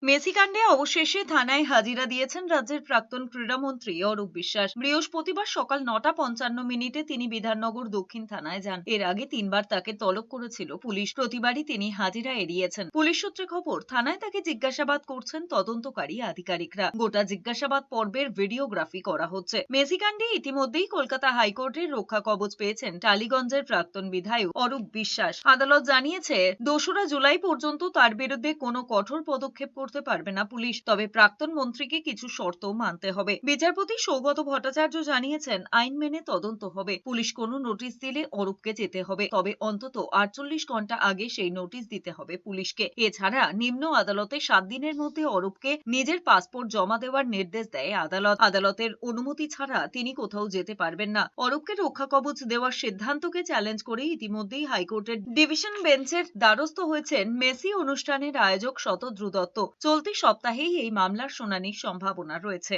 Messi কাণ্ডে অবশেষে থানায় হাজিরা দিয়েছেন রাজ্যের প্রাক্তন ক্রীড়ামন্ত্রী অরূপ বিশ্বাস। বৃহস্পতিবার সকাল 9:55 তিনি বিধাননগর দক্ষিণ থানায় যান। এর আগে 3বার তাকে তলব করেছিল পুলিশ। প্রতিবারই তিনি হাজিরা এড়িয়েছেন। পুলিশ সূত্রে খবর, থানায় তাকে জিজ্ঞাসাবাদ করছেন তদন্তকারী আধিকারিকরা। গোটা জিজ্ঞাসাবাদ পর্বের ভিডিওগ্রাফি করা হচ্ছে। মেসি কাণ্ডে ইতিমধ্যেই কলকাতা হাইকোর্টের রক্ষা কবচ পেয়েছেন টালিগঞ্জের প্রাক্তন বিধায়ক অরূপ বিশ্বাস। আদালত জানিয়েছে, 2রা জুলাই পর্যন্ত তার বিরুদ্ধে কোনো কঠোর পদক্ষেপ করতে পারবে না পুলিশ। তবে প্রাক্তন মন্ত্রীকে কিছু শর্ত মানতে হবে। বিচারপতি সৌগত ভট্টাচার্য জানিয়েছেন, আইন মেনে তদন্ত হবে। পুলিশ কোনো নোটিশ দিলে অরূপকে যেতে হবে, তবে অন্তত 48 ঘন্টা আগে সেই নোটিশ দিতে হবে পুলিশকে। এছাড়া নিম্ন আদালতে 7 দিনের মধ্যে অরূপকে নিজের পাসপোর্ট জমা দেওয়ার নির্দেশ দেয় আদালত। আদালতের অনুমতি ছাড়া তিনি কোথাও যেতে পারবেন না। অরূপকে রক্ষা কবচ দেওয়ার সিদ্ধান্তকে চ্যালেঞ্জ করে ইতিমধ্যেই হাইকোর্টের ডিভিশন বেঞ্চের দ্বারস্থ হয়েছেন মেসি অনুষ্ঠানের আয়োজক শতদ্রু দত্ত। চলতি সপ্তাহেই এই মামলার শুনানির সম্ভাবনা রয়েছে।